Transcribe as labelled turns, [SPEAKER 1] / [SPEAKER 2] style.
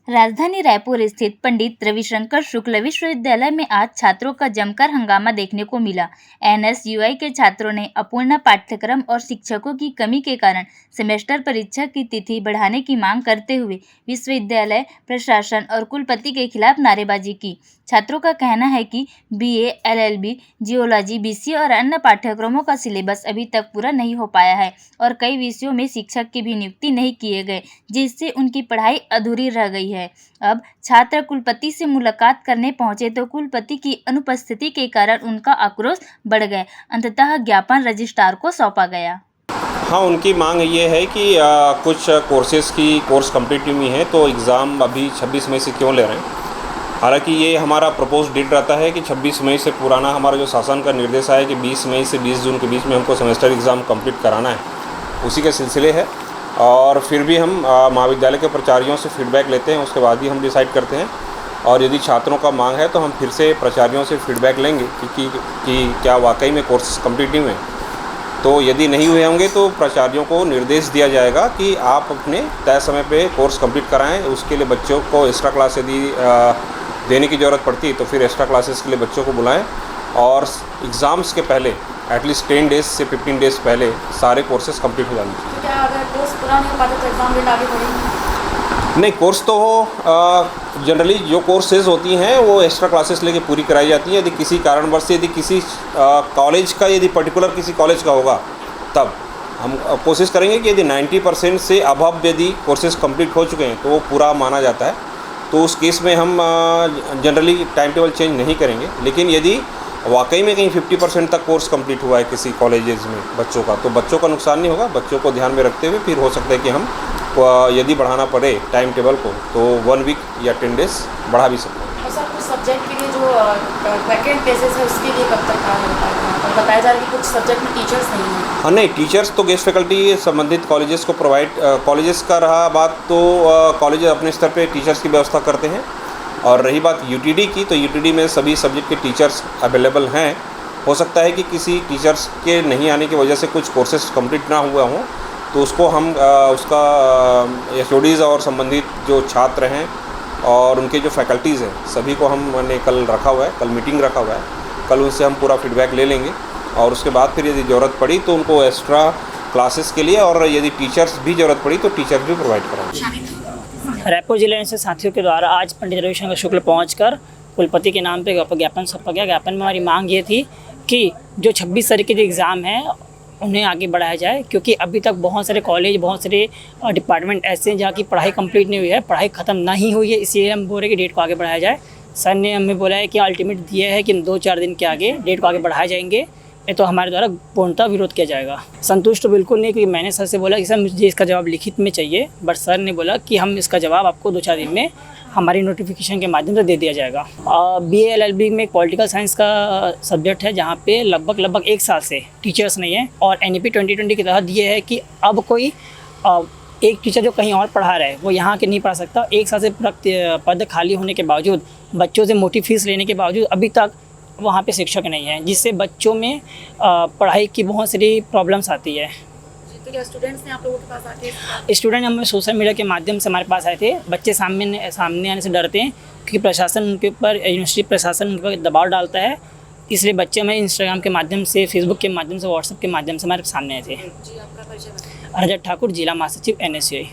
[SPEAKER 1] राजधानी रायपुर स्थित पंडित रविशंकर शुक्ल विश्वविद्यालय में आज छात्रों का जमकर हंगामा देखने को मिला। एनएसयूआई के छात्रों ने अपूर्ण पाठ्यक्रम और शिक्षकों की कमी के कारण सेमेस्टर परीक्षा की तिथि बढ़ाने की मांग करते हुए विश्वविद्यालय प्रशासन और कुलपति के खिलाफ नारेबाजी की। छात्रों का कहना है कि बीए, एलएलबी, जियोलॉजी, बीसीए और अन्य पाठ्यक्रमों का सिलेबस अभी तक पूरा नहीं हो पाया है और कई विषयों में शिक्षक की भी नियुक्ति नहीं किए गए, जिससे उनकी पढ़ाई अधूरी रह गई है। अब छात्र कुलपति से मुलाकात करने पहुंचे तो कुलपति की अनुपस्थिति के कारण उनका आक्रोश बढ़ गया। अंततः ज्ञापन रजिस्ट्रार को सौंपा गया।
[SPEAKER 2] हाँ, उनकी मांग ये है कि कुछ कोर्स कंप्लीट हुई हैं तो एग्ज़ाम अभी 26 मई से क्यों ले रहे हैं। हालांकि ये हमारा प्रपोज डेट रहता है कि 26 मई से पुराना हमारा जो शासन का निर्देश है कि 20 मई से 20 जून के बीच में हमको सेमेस्टर एग्ज़ाम कंप्लीट कराना है, उसी के सिलसिले है। और फिर भी हम महाविद्यालय के प्राचार्यों से फीडबैक लेते हैं, उसके बाद ही हम डिसाइड करते हैं। और यदि छात्रों का मांग है तो हम फिर से प्राचार्यों से फीडबैक लेंगे कि क्या वाकई में कोर्स कंप्लीट नहीं हुए। तो यदि नहीं हुए होंगे तो प्राचार्यों को निर्देश दिया जाएगा कि आप अपने तय समय पे कोर्स कंप्लीट कराएं। उसके लिए बच्चों को एक्स्ट्रा क्लास यदि देने की ज़रूरत पड़ती है तो फिर एक्स्ट्रा क्लासेस के लिए बच्चों को बुलाएं और एग्ज़ाम्स के पहले एटलीस्ट 10 डेज़ से 15 डेज़ पहले सारे कोर्सेज कंप्लीट हो जाने चाहिए।
[SPEAKER 3] क्या अगर कोर्स पूरा नहीं हो पाता तो एग्ज़ाम डेट आगे बढ़ेगी?
[SPEAKER 2] नहीं, कोर्स तो जनरली जो कोर्सेज होती हैं वो एक्स्ट्रा क्लासेस लेके पूरी कराई जाती हैं। यदि किसी कारणवश से यदि किसी कॉलेज का यदि पर्टिकुलर किसी कॉलेज का होगा तब हम कोशिश करेंगे कि यदि 90% से अबव यदि कोर्सेज कंप्लीट हो चुके हैं तो वो पूरा माना जाता है। तो उस केस में हम जनरली टाइम टेबल चेंज नहीं करेंगे। लेकिन यदि वाकई में कहीं 50% तक कोर्स कंप्लीट हुआ है किसी कॉलेजेस में बच्चों का, तो बच्चों का नुकसान नहीं होगा। बच्चों को ध्यान में रखते हुए फिर हो सकता है कि हम यदि बढ़ाना पड़े टाइम टेबल को तो 1 वीक या 10 डेज़ बढ़ा भी सकते हैं।
[SPEAKER 3] और सर, कुछ सब्जेक्ट के लिए जो वैकेंट प्लेसेस है उसके लिए कब तक काम होता है? और बताया जा रहा है कि कुछ सब्जेक्ट में टीचर्स नहीं हैं।
[SPEAKER 2] हाँ, नहीं, टीचर्स तो गेस्ट फैकल्टी संबंधित कॉलेजेस को प्रोवाइड, कॉलेजेस का रहा बात तो कॉलेज अपने स्तर पे टीचर्स की व्यवस्था करते हैं। और रही बात यूटीडी की, तो यूटीडी में सभी सब्जेक्ट के टीचर्स अवेलेबल हैं। हो सकता है कि किसी टीचर्स के नहीं आने की वजह से कुछ कोर्सेज कंप्लीट ना हुआ हों तो उसको हम उसका एचओडीज़ और संबंधित जो छात्र हैं और उनके जो फैकल्टीज़ हैं सभी को हमने कल रखा हुआ है, कल मीटिंग रखा हुआ है। कल उनसे हम पूरा फीडबैक ले लेंगे और उसके बाद फिर यदि ज़रूरत पड़ी तो उनको एक्स्ट्रा क्लासेस के लिए और यदि टीचर्स भी ज़रूरत पड़ी तो टीचर्स भी प्रोवाइड कराएंगे।
[SPEAKER 4] रायपुर जिले से साथियों के द्वारा आज पंडित रविशंकर शुक्ल पहुंचकर कुलपति के नाम पे ज्ञापन सौंपा गया। ज्ञापन में हमारी मांग ये थी कि जो 26 तारीख के जो एग्ज़ाम है उन्हें आगे बढ़ाया जाए, क्योंकि अभी तक बहुत सारे कॉलेज, बहुत सारे डिपार्टमेंट ऐसे हैं जहाँ की पढ़ाई कंप्लीट नहीं हुई है, पढ़ाई ख़त्म नहीं हुई है। इसलिए हम बोल रहे हैं कि डेट को आगे बढ़ाया जाए। सर ने हमें बोला है कि अल्टीमेट दिया है कि 2-4 दिन के आगे डेट को आगे बढ़ाए जाएंगे, नहीं तो हमारे द्वारा पूर्णतः विरोध किया जाएगा। संतुष्ट तो बिल्कुल नहीं, क्योंकि मैंने सर से बोला कि सर मुझे इसका जवाब लिखित में चाहिए, बट सर ने बोला कि हम इसका जवाब आपको 2-4 दिन में हमारी नोटिफिकेशन के माध्यम से दे दिया जाएगा। बीए एलएलबी में एक पॉलिटिकल साइंस का सब्जेक्ट है जहाँ पे लगभग 1 साल से टीचर्स नहीं है और एनईपी 2020 के तहत ये है कि अब कोई एक टीचर जो कहीं और पढ़ा रहा है वो यहाँ के नहीं पढ़ा सकता। 1 साल से पद खाली होने के बावजूद, बच्चों से मोटी फीस लेने के बावजूद अभी तक वहाँ पे शिक्षक नहीं है, जिससे बच्चों में पढ़ाई की बहुत सारी प्रॉब्लम्स आती है।
[SPEAKER 3] तो क्या स्टूडेंट्स ने आप लोगों के पास आके?
[SPEAKER 4] स्टूडेंट हमें सोशल मीडिया के माध्यम से हमारे पास आए थे। बच्चे सामने आने से डरते हैं क्योंकि प्रशासन उनके ऊपर, यूनिवर्सिटी प्रशासन उनके ऊपर दबाव डालता है। इसलिए बच्चे हमें इंस्टाग्राम के माध्यम से, फेसबुक के माध्यम से, व्हाट्सएप के माध्यम से हमारे सामने आए थे।
[SPEAKER 3] जी, आपका परिचय बताइए।
[SPEAKER 4] रजत ठाकुर, जिला महासचिव एनएसयूआई।